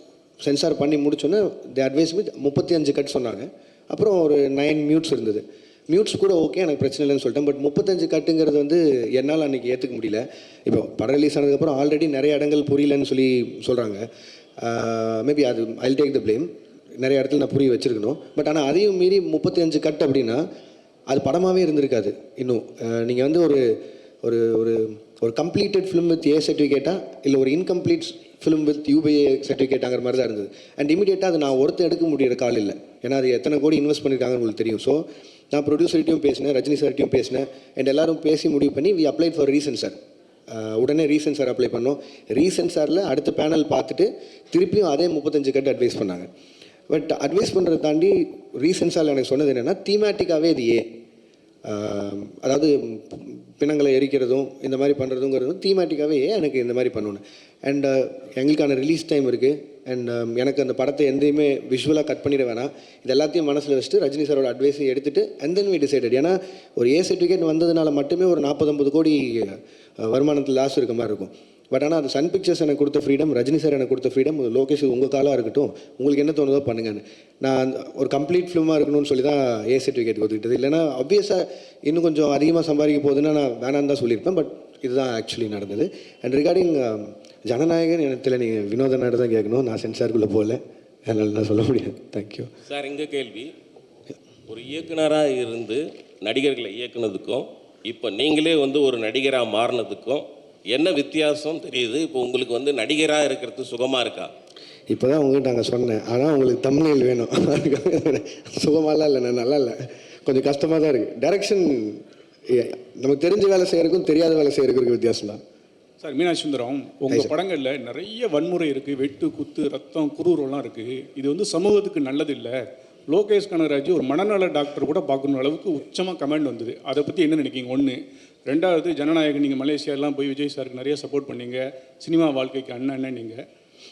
சென்சார் பண்ணி முடிச்சோன்னே தி அட்வைஸ் வித் 35 கட் சொன்னாங்க. அப்புறம் ஒரு 9 மியூட்ஸ் இருந்தது. மியூட்ஸ் கூட ஓகே, எனக்கு பிரச்சனை இல்லைன்னு சொல்லிட்டேன். பட் 35 கட்டுங்கிறது வந்து என்னால் அன்றைக்கி ஏற்றுக்க முடியல. இப்போ படம் ரிலீஸ் ஆனதுக்கப்புறம் ஆல்ரெடி நிறைய இடங்கள் புரியலன்னு சொல்லி சொல்கிறாங்க. மேபி அது ஐ டேக் த ப்ளேம். நிறைய இடத்துல நான் புரிய வச்சுருக்கணும். பட் ஆனால் அதையும் மீறி 35 கட் அப்படின்னா அது படமாகவே இருந்திருக்காது. இன்னும் நீங்கள் வந்து ஒரு ஒரு ஒரு ஒரு கம்ப்ளீட்டட் ஃபிலிம் வித் ஏ சர்டிஃபிகேட்டா இல்லை ஒரு இன்கம்ப்ளீட் ஃபிலிம் வித் யூபிஏ சர்டிஃபிகேட்டாங்கிற மாதிரி தான் இருந்தது. அண்ட் இமீடியட்டாக அது நான் ஒருத்தர் எடுக்க முடியிற கால் இல்லை. ஏன்னா அது எத்தனை கோடி இன்வெஸ்ட் பண்ணியிருக்காங்கன்னு உங்களுக்கு தெரியும். ஸோ நான் ப்ரொடியூசர்கிட்டையும் பேசினேன், ரஜினி சார்கிட்டையும் பேசினேன். அண்ட் எல்லோரும் பேசி முடிவு பண்ணி வி அப்ளைட் ஃபார் ரீசென்சார். உடனே ரீசென்சார் அப்ளை பண்ணோம். ரீசென்சாரில் அடுத்த பேனல் பார்த்துட்டு திருப்பியும் அதே 35 கட்டு அட்வைஸ் பண்ணாங்க. பட் அட்வைஸ் பண்ணுறதை தாண்டி ரீசென்சாரில் எனக்கு சொன்னது என்னென்னா, தீமேட்டிக்காகவே இது அதாவது பிணங்களை எரிக்கிறதும் இந்த மாதிரி பண்ணுறதுங்கிறதும் தீமேட்டிக்காகவே எனக்கு இந்த மாதிரி பண்ணணும். அண்ட் எங்களுக்கான ரிலீஸ் டைம் இருக்குது. அண்ட் எனக்கு அந்த படத்தை எந்தையுமே விஷுவலாக கட் பண்ணிட வேணாம். இது எல்லாத்தையும் மனசில் வச்சுட்டு ரஜினி சாரோட அட்வைஸை எடுத்துகிட்டு அண்ட் தென் வி டிசைடட். ஏன்னா ஒரு ஏ சர்டிஃபிகேட் வந்ததுனால மட்டுமே ஒரு 40-50 கோடி வருமானத்தில் லாஸ் இருக்க மாதிரி இருக்கும். பட் ஆனால் அது சன் பிக்சர்ஸ் எனக்கு கொடுத்த ஃப்ரீடம், ரஜினி சார் எனக்கு கொடுத்த ஃப்ரீடம், லோகேஷ் உங்கள் காலாக இருக்கட்டும், உங்களுக்கு என்ன தோணுதோ பண்ணுங்கன்னு. நான் ஒரு கம்ப்ளீட் ஃபிலிமாக இருக்கணும்னு சொல்லி தான் ஏ சர்டிஃபிகேட் ஒதுக்கிட்டது. இல்லைனா ஆப்வியஸாக இன்னும் கொஞ்சம் அதிகமாக சம்பாதிக்க போகுதுன்னா நான் வேணான்னு தான் சொல்லியிருப்பேன். பட் இதுதான் ஆக்சுவலி நடந்தது. அண்ட் ரிகார்டிங் ஜனநாயகன் எனக்கு நீங்கள் வினோத நாடு தான் கேட்கணும். நான் சென்சாருக்குள்ளே போகல, அதனால் நான் சொல்ல முடியாது. Thank you sir. இங்கே கேள்வி, ஒரு இயக்குனராக இருந்து நடிகர்களை இயக்குனதுக்கும் இப்போ நீங்களே வந்து ஒரு நடிகராக மாறினதுக்கும் என்ன வித்தியாசம் தெரியுது? இப்போ உங்களுக்கு வந்து நடிகராக இருக்கிறது சுகமாக இருக்கா? இப்போ தான் உங்கள்கிட்ட நாங்கள் சொன்னேன். ஆனால் உங்களுக்கு தமிழில் வேணும். சுகமாலாம் இல்லை, நான் நல்லா இல்லை, கொஞ்சம் கஷ்டமாக தான் இருக்குது. டைரக்ஷன் நமக்கு தெரிஞ்ச வேலை செய்கிறதுக்கும் தெரியாத வேலை செய்கிறதுக்கு வித்தியாசம் தான். சார் மீனாட்சி சுந்தரம், உங்கள் படங்களில் நிறைய வன்முறை இருக்குது, வெட்டு குத்து ரத்தம் குரூரெல்லாம் இருக்குது. இது வந்து சமூகத்துக்கு நல்லது இல்லை. லோகேஷ் கனகராஜ் ஒரு மனநல டாக்டர் கூட பார்க்கணும் அளவுக்கு உச்சமாக கமெண்ட் வந்தது. அதை பற்றி என்ன நினைக்கிங்க? 1. 2வது, ஜனநாயகன் நீங்கள் மலேசியாலாம் போய் விஜய் சாருக்கு நிறைய சப்போர்ட் பண்ணீங்க, சினிமா வாழ்க்கைக்கு அண்ணன் நீங்கள்.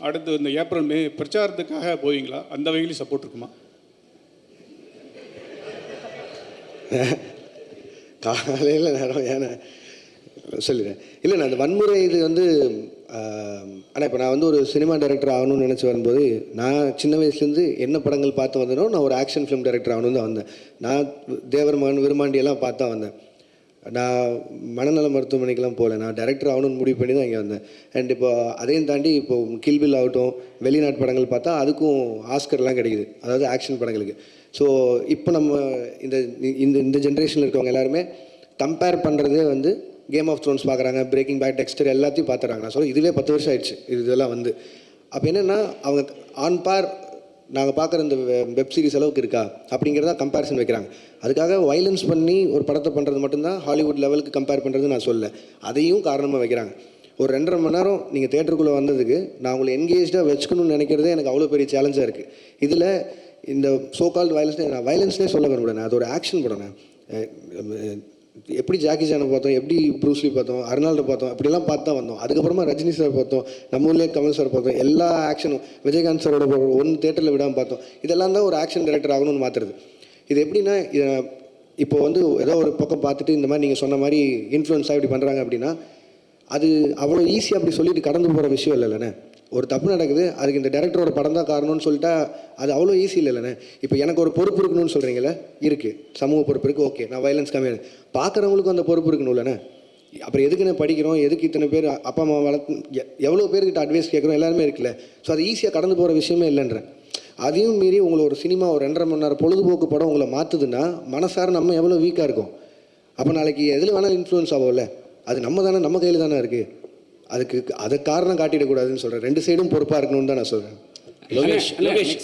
அடுத்து இந்த ஏப்ரல் மே பிரச்சாரத்துக்காக போவீங்களா? அந்த வகையிலும் சப்போர்ட் இருக்குமா? காலையில் நேரம் ஏன்னா சொல்லிடுறேன். இல்லை, நான் அந்த வன்முறை இது வந்து ஆனால் இப்போ நான் வந்து ஒரு சினிமா டைரக்டர் ஆகணும்னு நினச்சி வரும்போது, நான் சின்ன வயசுலேருந்து என்ன படங்கள் பார்த்து வந்தேனோ நான் ஒரு ஆக்ஷன் ஃபிலிம் டைரக்டர் ஆகணும்னு தான் வந்தேன். நான் தேவர் மகன் விருமாண்டியெல்லாம் பார்த்து தான் வந்தேன். நான் மனநல மருத்துவமனைக்கெலாம் போகல, நான் டைரக்டர் ஆகணும்னு முடிவு பண்ணி தான் இங்கே வந்தேன். அண்ட் இப்போ அதையும் தாண்டி இப்போது கில்பில் ஆகட்டும், வெளிநாட்டு படங்கள் பார்த்தா அதுக்கும் ஆஸ்கர்லாம் கிடைக்குது, அதாவது ஆக்ஷன் படங்களுக்கு. ஸோ இப்போ நம்ம இந்த இந்த ஜென்ரேஷனில் இருக்கவங்க எல்லாருமே கம்பேர் பண்ணுறதே வந்து கேம் ஆஃப் த்ரோன்ஸ் பார்க்குறாங்க, பிரேக்கிங் பேட், டெக்ஸ்டர் எல்லாத்தையும் பார்த்துறாங்க. நான் சொல்ல இதுவே 10 வருஷம் ஆயிடுச்சு இதெல்லாம் வந்து. அப்போ என்னென்னா அவங்க ஆன் பார் நாங்கள் பார்க்குற இந்த வெப் சீரிஸ் அளவுக்கு இருக்கா அப்படிங்கிறதா கம்பேரிசன் வைக்கிறாங்க. அதுக்காக வைலன்ஸ் பண்ணி ஒரு படத்தை பண்ணுறது மட்டும்தான் ஹாலிவுட் லெவலுக்கு கம்பேர் பண்ணுறது நான் சொல்ல, அதையும் காரணமாக வைக்கிறாங்க. ஒரு 2.5 மணி நேரம் நீங்கள் தேட்டருக்குள்ளே வந்ததுக்கு நான் உங்களை என்கேஜாக வச்சுக்கணும்னு நினைக்கிறதே எனக்கு அவ்வளோ பெரிய சேலஞ்சாக இருக்குது. இதில் இந்த சோ கால்டு வயலன்ஸ்னே நான் வயலன்ஸ்னே சொல்ல விரும்புகிறேன், அது ஒரு ஆக்ஷன் படம். எப்படி ஜாக்கி சானை பார்த்தோம், எப்படி ப்ரூஸ்லி பார்த்தோம், அர்னால்டோ பார்த்தோம், இப்படிலாம் பார்த்து தான் வந்தோம். அதுக்கப்புறமா ரஜினி சார் பார்த்தோம், நம்ம ஊர்லேயே கமல் சார் பார்த்தோம், எல்லா ஆக்ஷனும் விஜயகாந்த் சாரோட ஒன்று தேட்டரில் விடாமல் பார்த்தோம். இதெல்லாம் தான் ஒரு ஆக்ஷன் டைரக்டர் ஆகணும்னு மாற்றுறது. இது எப்படின்னா, இப்போ வந்து ஏதோ ஒரு பக்கம் பார்த்துட்டு இந்த மாதிரி நீங்கள் சொன்ன மாதிரி இன்ஃப்ளூயன்ஸாக இப்படி பண்ணுறாங்க அப்படின்னா, அது அவ்வளோ ஈஸியாக அப்படி சொல்லிட்டு கடந்து போகிற விஷயம் இல்லைண்ணே. ஒரு தப்பு நடக்குது, அதுக்கு இந்த டேரக்டரோட படம் தான் காரணம்னு சொல்லிட்டா அது அவ்வளோ ஈஸி இல்லைண்ணே. இப்போ எனக்கு ஒரு பொறுப்பு இருக்கணும்னு சொல்கிறீங்களே, இருக்குது, சமூக பொறுப்பு இருக்குது, ஓகே, நான் வயலன்ஸ் கம்மியாக பார்க்குறவங்களுக்கும் அந்த பொறுப்பு இருக்கணும் இல்லைண்ணே. அப்புறம் எதுக்கு நான் படிக்கிறோம், எதுக்கு இத்தனை பேர் அப்பா அம்மா வளர்த்து எவ்வளோ பேர்கிட்ட அட்வைஸ் கேட்குறோம், எல்லாருமே இருக்குல்ல. ஸோ அது ஈஸியாக கடந்து போகிற விஷயமே இல்லைன்றேன். அதையும் மீறி உங்களை ஒரு சினிமா ஒரு 2.5 மணி நேரம் பொழுதுபோக்கு படம் உங்களை மாற்றுதுன்னா மனசார நம்ம எவ்வளோ வீக்காக இருக்கும். அப்போ நாளைக்கு எதில் வேணாலும் இன்ஃப்ளூயன்ஸ் ஆகும்ல, அது நம்ம தானே, நம்ம கையில் தானே இருக்குது. அதுக்கு அதை காரணம் காட்டிடக்கூடாதுன்னு சொல்கிறேன். 2 சைடும் பொறுப்பாக இருக்கணும்னு தான் நான் சொல்கிறேன். லோகேஷ்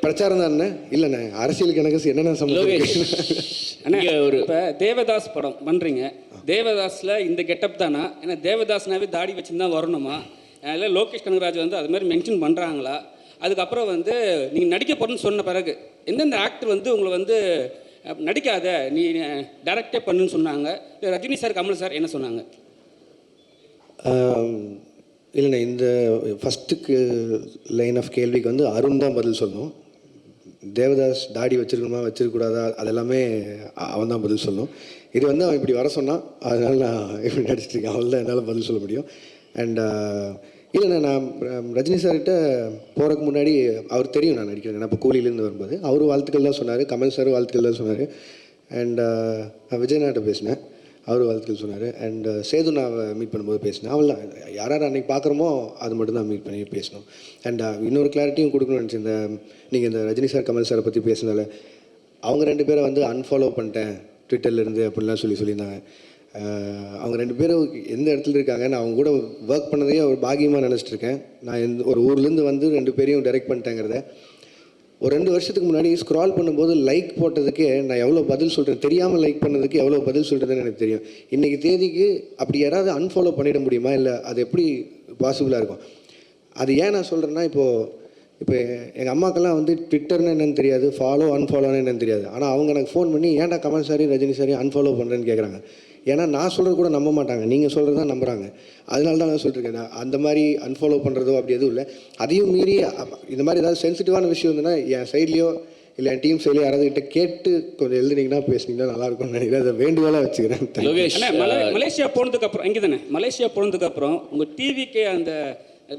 பிரச்சாரம் தானே இல்லைண்ணே, அரசியலுக்கு எனக்கு என்னென்ன சம்பந்தம். ஒரு இப்போ தேவதாஸ் படம் பண்ணுறீங்க, தேவதாஸில் இந்த கெட்டப் தானா? ஏன்னா தேவதாஸ்னாவே தாடி வச்சுன்னு தான் வரணுமா? அதில் லோகேஷ் கனகராஜ் வந்து அது மாதிரி மென்ஷன் பண்ணுறாங்களா? அதுக்கப்புறம் வந்து நீங்கள் நடிக்க போகிறேன்னு சொன்ன பிறகு எந்தெந்த ஆக்டர் வந்து உங்களை வந்து நடிக்காத நீ டைரக்டே பண்ணுன்னு சொன்னாங்க? ரஜினி சார், கமல் சார் என்ன சொன்னாங்க? இல்லைண்ணே, இந்த ஃபஸ்ட்டுக்கு லைன் ஆஃப் கேள்விக்கு வந்து அருண் தான் பதில் சொல்லணும். தேவதாஸ் தாடி வச்சுருக்கணுமா வச்சுருக்கூடாதா அதெல்லாமே அவன் தான் பதில் சொல்லணும். இது வந்து அவன் இப்படி வர சொன்னான், அதனால் நான் இப்படி நடிச்சிட்ருக்கேன், அவள் தான் என்னால் பதில் சொல்ல முடியும். அண்ட் இல்லைண்ணா, நான் ரஜினி சார்கிட்ட போகிறதுக்கு முன்னாடி அவர் தெரியும் நான் நடிக்கிறேன். நான் இப்போ கூலியிலேருந்து வரும்போது அவர் வாழ்த்துக்கள் தான் சொன்னார், கமல் சார் வாழ்த்துக்கள் தான் சொன்னார். அண்ட் நான் விஜயநாட்ட பேசினேன், அவர் வாழ்த்துக்கள் சொன்னார். அண்ட் சேது நான் மீட் பண்ணும்போது பேசினேன். அவள் தான் யார் அன்றைக்கி பார்க்குறோமோ அது மட்டும் தான் மீட் பண்ணி பேசணும். அண்ட் இன்னொரு கிளாரிட்டியும் கொடுக்கணும்னு நினச்சி, இந்த நீங்கள் இந்த ரஜினி சார் கமல் சாரை பற்றி பேசினால அவங்க 2 பேரை வந்து அன்ஃபாலோ பண்ணிட்டேன் ட்விட்டர்லேருந்து அப்படின்லாம் சொல்லியிருந்தாங்க. அவங்க 2 பேரும் எந்த இடத்துல இருக்காங்க, நான் அவங்க கூட ஒர்க் பண்ணதையே ஒரு பாகியமாக நினச்சிட்ருக்கேன். நான் ஒரு ஊர்லேருந்து வந்து 2 பேரையும் டைரக்ட் பண்ணிட்டேங்கிறத ஒரு 2 வருஷத்துக்கு முன்னாடி ஸ்க்ரால் பண்ணும்போது லைக் போட்டதுக்கே நான் எவ்வளோ பதில் சொல்கிறேன், தெரியாமல் லைக் பண்ணதுக்கு எவ்வளோ பதில் சொல்கிறதுன்னு எனக்கு தெரியும். இன்றைக்கி தேதிக்கு அப்படி யாராவது அன்ஃபாலோ பண்ணிட முடியுமா, இல்லை அது எப்படி பாசிபிளாக இருக்கும்? அது ஏன் நான் சொல்கிறேன்னா, இப்போ எங்கள் அம்மாக்கெல்லாம் வந்து ட்விட்டர்னு என்னென்னு தெரியாது, ஃபாலோ அன்ஃபாலோன்னு என்னென்னு தெரியாது. ஆனால் அவங்க எனக்கு ஃபோன் பண்ணி ஏன்டா கமல் சாரையும் ரஜினி சாரையும் அன்ஃபாலோ பண்ணுறேன்னு கேட்குறாங்க. ஏன்னா நான் சொல்கிறது கூட நம்ப மாட்டாங்க, நீங்கள் சொல்கிறது தான் நம்புகிறாங்க. அதனால தான் நான் சொல்லியிருக்கேன். நான் அந்த மாதிரி அன்ஃபாலோ பண்ணுறதோ அப்படி எதுவும் இல்லை. அதையும் மீறி இந்த மாதிரி ஏதாவது சென்சிட்டிவான விஷயம் இருந்ததுன்னா என் சைட்லேயோ இல்லை என் டீம் சைட்லேயோ யாராவது கிட்ட கேட்டு கொஞ்சம் எழுதுனீங்கன்னா பேசுனீங்கன்னா நல்லாயிருக்கும்னு நினைக்கிறேன். அதை வேண்டுகோளாக வச்சுக்கிறேன். மலேசியா போனதுக்கப்புறம் இங்கே தானே, மலேசியா போனதுக்கப்புறம் உங்கள் டிவிக்கு அந்த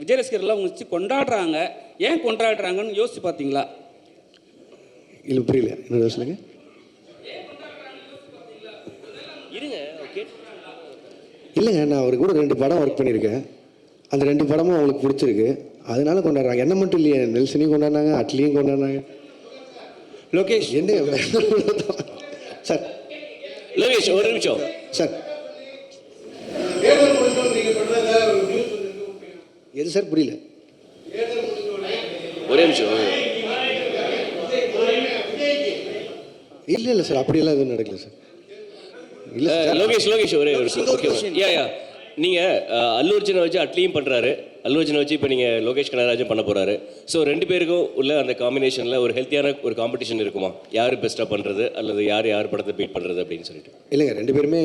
விஜய் ரசிகர்லாம் உங்களை வச்சு கொண்டாடுறாங்க, ஏன் கொண்டாடுறாங்கன்னு யோசிச்சு பார்த்தீங்களா? இல்லை புரியல, என்ன சொல்லுங்க. இல்லைங்க, நான் அவருக்கு கூட 2 படம் ஒர்க் பண்ணியிருக்கேன். அந்த 2 படமும் அவங்களுக்கு பிடிச்சிருக்கு, அதனால கொண்டாடுறாங்க. என்ன மட்டும் இல்லையே, நெல்சனையும் கொண்டாடினாங்க, அட்லியும் கொண்டாடினாங்க. லோகேஷ் என்ன சார், லோகேஷ் ஒரு நிமிஷம் சார். எது சார் புரியல? ஒரே நிமிஷம். இல்லை சார், அப்படியெல்லாம் எதுவும் நடக்கல சார். இல்லை லோகேஷ் ஒரே ஓகே. நீங்கள் அல்லு அர்ஜுனை வச்சு அட்லியும் பண்ணுறாரு, அல்லு அர்ஜுனை வச்சு இப்போ நீங்கள் லோகேஷ் கனகராஜும் பண்ண போகிறாரு. ஸோ 2 பேருக்கும் உள்ள அந்த காம்பினேஷனில் ஒரு ஹெல்த்தியான ஒரு காம்படிஷன் இருக்குமா? யார் பெஸ்ட்டாக பண்ணுறது அல்லது யார் படத்தை பீட் பண்ணுறது அப்படின்னு சொல்லிட்டு? இல்லைங்க, 2 பேருமே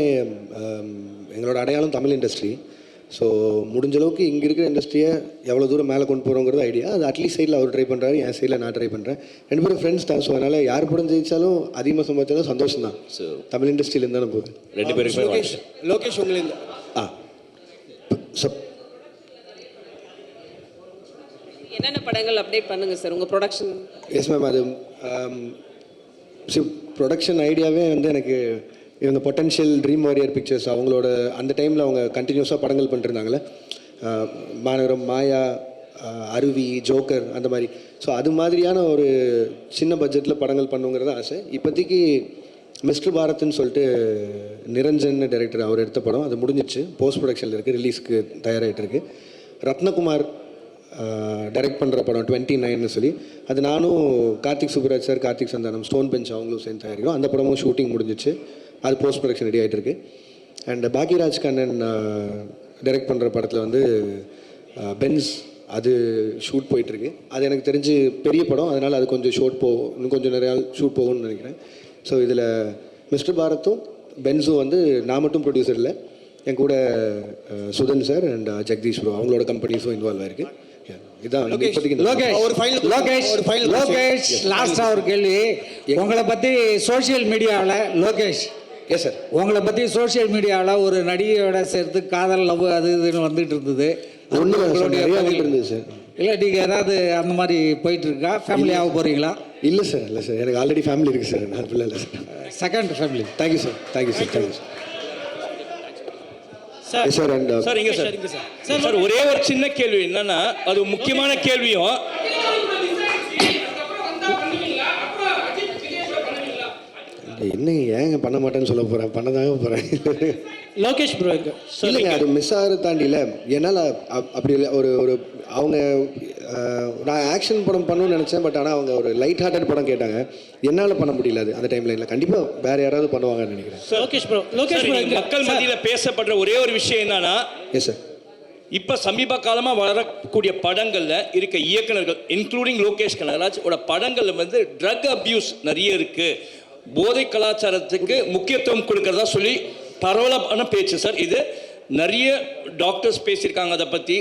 எங்களோட அடையாளம் தமிழ் இண்டஸ்ட்ரி. ஸோ முடிஞ்ச அளவுக்கு இங்கே இருக்கிற இண்டஸ்ட்ரியை எவ்வளோ தூரம் மேலே கொண்டு போகிறோங்கிறது ஐடியா. அது அட்லீஸ்ட் சைடில் அவர் ட்ரை பண்ணுறாரு, என் சைடில் நான் ட்ரை பண்ணுறேன். 2 பேரும் ஃப்ரெண்ட்ஸ் தான். ஸோ அதனால் யார் படம் ஜெயிச்சாலும் அதிகமாக சம்பாதிச்சாலும் சந்தோஷம் தான். ஸோ தமிழ் இண்டஸ்ட்ரியிலேருந்து தானே போகுது. 2 பேருக்குமே. லோகேஷ் உங்களுக்கு என்னென்ன படங்கள் அப்டேட் பண்ணுங்க சார் உங்கள் ப்ரொடக்ஷன்? எஸ் மேம், அது ப்ரொடக்ஷன் ஐடியாவே வந்து எனக்கு இவங்க பொட்டன்ஷியல் ட்ரீம் வாரியர் பிக்சர்ஸ் அவங்களோட அந்த டைமில் அவங்க கண்டினியூஸாக படங்கள் பண்ணிருந்தாங்களே, மாநகரம், மாயா, அருவி, ஜோக்கர், அந்த மாதிரி. ஸோ அது மாதிரியான ஒரு சின்ன பட்ஜெட்டில் படங்கள் பண்ணுங்கிறது ஆசை. இப்போதைக்கு மிஸ்டர் பாரத்னு சொல்லிட்டு நிரஞ்சன் டைரக்டர் அவர் எடுத்த படம், அது முடிஞ்சிச்சு, போஸ்ட் ப்ரொடக்ஷனில் இருக்குது, ரிலீஸ்க்கு தயாராகிட்டு இருக்குது. ரத்னகுமார் டைரக்ட் பண்ணுற படம் 29ன்னு சொல்லி, அது நானும் Karthik Subbaraj sir, Karthik Santhanam, stone bench அவங்களும் சேர்ந்து தயாரிக்கிறோம். அந்த படமும் ஷூட்டிங் முடிஞ்சிச்சு, அது போஸ்ட் ப்ரொடக்ஷன் ரெடி ஆகிட்டு இருக்கு. அண்ட் பாக்யராஜ் கண்ணன் டைரக்ட் பண்ணுற படத்தில் வந்து பென்ஸ் அது ஷூட் போயிட்டுருக்கு. அது எனக்கு தெரிஞ்சு பெரிய படம், அதனால் அது கொஞ்சம் இன்னும் கொஞ்சம் நிறையா ஷூட் போகும்னு நினைக்கிறேன். ஸோ இதில் மிஸ்டர் பாரத்தும் பென்ஸும் வந்து நான் மட்டும் ப்ரொடியூசர் இல்லை, என் கூட Sudhan sir and Jagadish bro அவங்களோட கம்பெனிஸும் இன்வால்வ் ஆயிருக்கு. இதான் லோகேஷ் லாஸ்டா ஒரு கேள்வி. உங்களை பற்றி சோஷியல் மீடியாவில் லோகேஷ் எஸ் சார், உங்களை பற்றி சோஷியல் மீடியாவில் ஒரு நடிகையோட சேர்த்து காதல் லவ் அது இதுன்னு வந்துட்டு இருந்தது. இருந்தது சார். இல்லை நீங்கள் ஏதாவது அந்த மாதிரி போயிட்டு இருக்கா? ஃபேமிலியாக போகிறீங்களா? இல்லை சார், இல்லை சார், எனக்கு ஆல்ரெடி ஃபேமிலி இருக்குது சார், நான் இல்லை sir. Second family. Thank you sir, thank you sir, thank you sir. Sir இங்கே சார் ஒரே ஒரு சின்ன கேள்வி என்னன்னா, அது முக்கியமான கேள்வியும். என்ன ஏங்க பண்ண மாட்டேன்னு சொல்ல போகிறேன், பண்ணதாங்க போகிறேன். லோகேஷ் ப்ரோ இல்லைங்க, அது மிஸ் ஆகிற தாண்டி இல்லை, என்னால் அப்படி இல்லை. ஒரு அவங்க நான் ஆக்ஷன் படம் பண்ணணும்னு நினச்சேன், பட் ஆனால் அவங்க ஒரு லைட் ஹார்ட்டட் படம் கேட்டாங்க, என்னால் பண்ண முடியல. அது அந்த டைமில் இல்லை, கண்டிப்பாக வேறு யாராவது பண்ணுவாங்கன்னு நினைக்கிறேன். லோகேஷ் ப்ரோ மக்கள் மத்தியில் பேசப்படுற ஒரே ஒரு விஷயம் என்னன்னா, எஸ் சார், இப்போ சமீப காலமாக வளரக்கூடிய படங்களில் இருக்க இயக்குனர்கள் இன்க்ளூடிங் லோகேஷ் கனகராஜ் ஓட படங்களில் வந்து ட்ரக் அப்யூஸ் நிறைய இருக்குது, போதை கலாச்சாரத்துக்கு முக்கியத்துவம் கொடுக்கறதா சொல்லி பரவலான பேச்சு சார். இது நிறைய டாக்டர்ஸ் பேசியிருக்காங்க, அதை பற்றி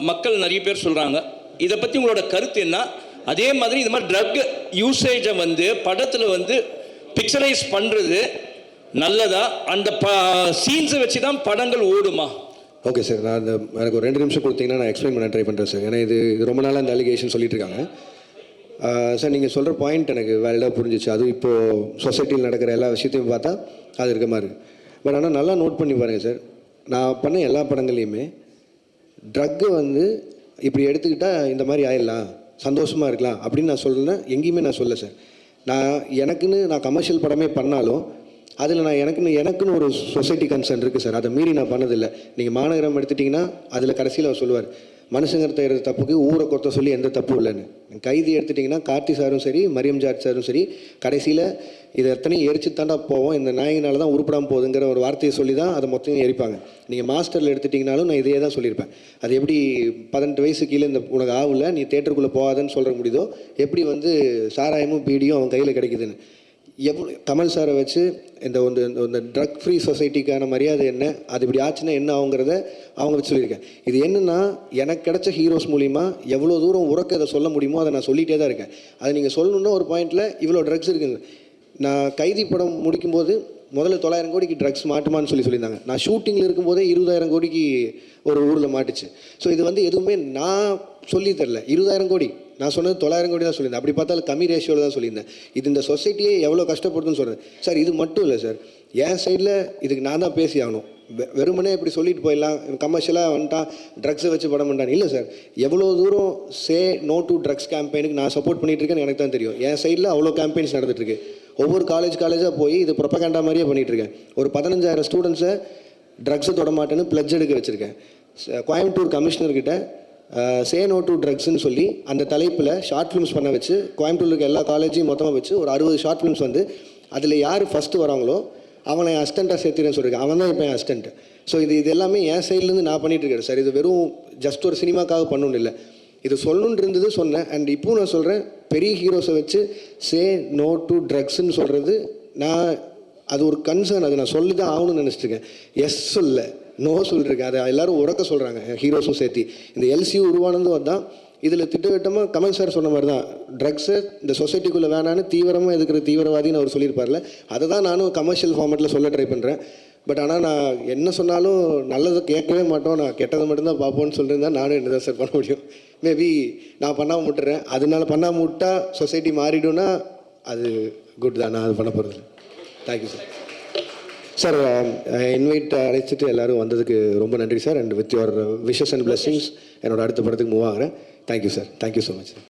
மக்கள் நிறைய பேர் சொல்கிறாங்க. இதை பற்றி உங்களோட கருத்து என்ன? அதே மாதிரி இந்த மாதிரி ட்ரக் யூசேஜை வந்து படத்தில் வந்து பிக்சரைஸ் பண்ணுறது நல்லதா? அந்த சீன்ஸை வச்சு தான் படங்கள் ஓடுமா? ஓகே சார், நான் எனக்கு ஒரு 2 நிமிஷம் கொடுத்தீங்கன்னா நான் எக்ஸ்பிளைன் பண்ண ட்ரை பண்ணுறேன் சார். ஏன்னா இது ரொம்ப நாளாக இந்த அலிகேஷன் சொல்லிட்டு இருக்காங்க சார். நீங்கள் சொல்கிற பாயிண்ட் எனக்கு வேலிடாக புரிஞ்சிச்சு. அதுவும் இப்போது சொசைட்டியில் நடக்கிற எல்லா விஷயத்தையும் பார்த்தா அது இருக்க மாதிரி இருக்குது. பட் ஆனால் நல்லா நோட் பண்ணி பாருங்கள் சார், நான் பண்ண எல்லா படங்கள்லையுமே ட்ரக்கு வந்து இப்படி எடுத்துக்கிட்டால் இந்த மாதிரி ஆயிடலாம், சந்தோஷமாக இருக்கலாம் அப்படின்னு நான் சொல்கிறேன். எங்கேயுமே நான் சொல்ல சார். நான் கமர்ஷியல் படமே பண்ணாலும் அதில் நான் எனக்குன்னு ஒரு சொசைட்டி கன்சர்ன் இருக்குது சார். அதை மீறி நான் பண்ணதில்லை. நீங்கள் மாநகரம் எடுத்துட்டிங்கன்னா அதில் கடைசியில் அவர் சொல்லுவார், மனுஷங்கிற செய்கிற தப்புக்கு ஊரை கொத்த சொல்லி எந்த தப்பும் இல்லைன்னு. கைதி எடுத்துட்டிங்கன்னா கார்த்தி சாரும் சரி, மரியம் ஜார்ஜ் சாரும் சரி, கடைசியில் இது எத்தனையும் எரிச்சு தாண்டா போவோம், இந்த நாயினால தான் உருப்படாமல் போகுதுங்கிற ஒரு வார்த்தையை சொல்லி தான் அதை மொத்தம் எரிப்பாங்க. நீங்கள் மாஸ்டரில் எடுத்துட்டிங்கனாலும் நான் இதே தான் சொல்லியிருப்பேன். அது எப்படி 18 வயசு கீழே இந்த உனக்கு ஆகல நீ தேட்டருக்குள்ளே போகாதன்னு சொல்கிற முடியுதோ, எப்படி வந்து சாராயமும் பீடியும் அவன் கையில் கிடைக்குதுன்னு. கமல் சாரை வச்சு இந்த ட்ரக் ஃப்ரீ சொசைட்டிக்கான மரியாதை என்ன, அது இப்படி ஆச்சுன்னா என்ன ஆகுங்கிறத அவங்க வச்சு சொல்லியிருக்கேன். இது என்னென்னா, எனக்கு கிடைச்ச ஹீரோஸ் மூலிமா எவ்வளோ தூரம் உறக்க அதை சொல்ல முடியுமோ அதை நான் சொல்லிகிட்டே தான் இருக்கேன். அதை நீங்கள் சொல்லணுன்னா ஒரு பாயிண்டில் இவ்வளோ ட்ரக்ஸ் இருக்குங்க. நான் கைதி படம் முடிக்கும்போது முதல்ல 900 கோடிக்கு ட்ரக்ஸ் மாட்டுமான்னு சொல்லியிருந்தாங்க. நான் ஷூட்டிங்கில் இருக்கும்போதே 20,000 கோடிக்கு ஒரு ஊரில் மாட்டுச்சு. ஸோ இது வந்து எதுவுமே நான் சொல்லி தரல. 20,000 கோடி நான் சொன்னது 900 கோடி தான் சொல்லியிருந்தேன். அப்படி பார்த்தாலும் கம்மி ரேஷியோவில் தான் சொல்லியிருந்தேன். இது இந்த சொசைட்டியே எவ்வளோ கஷ்டப்படுதுன்னு சொல்கிறேன் சார். இது மட்டும் இல்லை சார், என் சைடில் இதுக்கு நான் தான் பேசி ஆகணும். வெறுமனே இப்படி சொல்லிட்டு போயிடலாம், கமர்ஷியலாக வந்துட்டான் ட்ரக்ஸை வச்சு படம் பண்ணிட்டான் இல்லை சார். எவ்வளோ தூரம் சே நோ டு ட்ரக்ஸ் கேம்பெயினுக்கு நான் சப்போர்ட் பண்ணிகிட்டு இருக்கேன்னு எனக்கு தான் தெரியும். என் சைடில் அவ்வளோ கேம்பெயின்ஸ் நடந்துட்டுருக்கு. ஒவ்வொரு காலேஜாக போய் இது ப்ரொபகண்டா மாதிரியே பண்ணிகிட்ருக்கேன். ஒரு 15,000 ஸ்டூடெண்ட்ஸை ட்ரக்ஸை தொட மாட்டேன்னு பிளட்ஜ் எடுக்க வச்சுருக்கேன். கோயம்புத்தூர் கமிஷனர்கிட்ட சே நோ டு ட்ரக்ஸ்ன்னு சொல்லி அந்த தலைப்பில் ஷார்ட் ஃபிலிம்ஸ் பண்ண வச்சு கோயம்புத்தூர் இருக்க எல்லா காலேஜையும் மொத்தமாக வச்சு ஒரு 60 ஷார்ட் ஃபிலிம்ஸ் வந்து அதில் யார் ஃபஸ்ட்டு வராங்களோ அவனை அசிஸ்டண்ட்டாக சேர்த்துறேன்னு சொல்லியிருக்கேன். அவன் தான் இப்போ என் அசிஸ்டண்ட். ஸோ இது எல்லாமே என் சைட்லேருந்து நான் பண்ணிகிட்ருக்கேன் சார். இது வெறும் ஜஸ்ட் ஒரு சினிமாக்காக பண்ணணும் இல்லை, இது சொல்லணுன்னு இருந்தது சொன்னேன். அண்ட் இப்போ நான் சொல்கிறேன், பெரிய ஹீரோஸை வச்சு சே நோ டு ட்ரக்ஸ்ன்னு சொல்கிறது அது ஒரு கன்சர்ன். அது நான் சொல்லி தான் ஆகணும்னு நினச்சிட்ருக்கேன். எஸ் சொல்ல நோ சொல்லியிருக்கேன். அதை எல்லோரும் உறக்க சொல்கிறாங்க, ஹீரோஸும் சேர்த்து. இந்த எல்சியூ உருவானதும் அதுதான். இதில் திட்டவட்டமாக கமல் சார் சொன்ன மாதிரி தான், ட்ரக்ஸை இந்த சொசைட்டிக்குள்ளே வேணான்னு தீவிரமாக எதுக்கிற தீவிரவாதின்னு அவர் சொல்லியிருப்பார்ல, அதை தான் நானும் கமர்ஷியல் ஃபார்மேட்டில் சொல்ல ட்ரை பண்ணுறேன். பட் ஆனால் நான் என்ன சொன்னாலும் நல்லதை கேட்கவே மாட்டோம், நான் கெட்டதை மட்டும்தான் பார்ப்போன்னு சொல்லியிருந்தா நானும் என்ன தான் சார் பண்ண முடியும். மேபி நான் பண்ணாமல் விட்டுறேன், அதனால பண்ணாமல் விட்டா சொசைட்டி மாறிடும்னா அது குட் தான். நான் அது பண்ண போகிறது. Thank you sir. சார் இன்வைட் அழைச்சிட்டு எல்லோரும் வந்ததுக்கு ரொம்ப நன்றி sir. And with your wishes and blessings என்னோட அடுத்த படத்துக்கு மூவ் ஆகிறேன். Thank you sir. Thank you so much sir.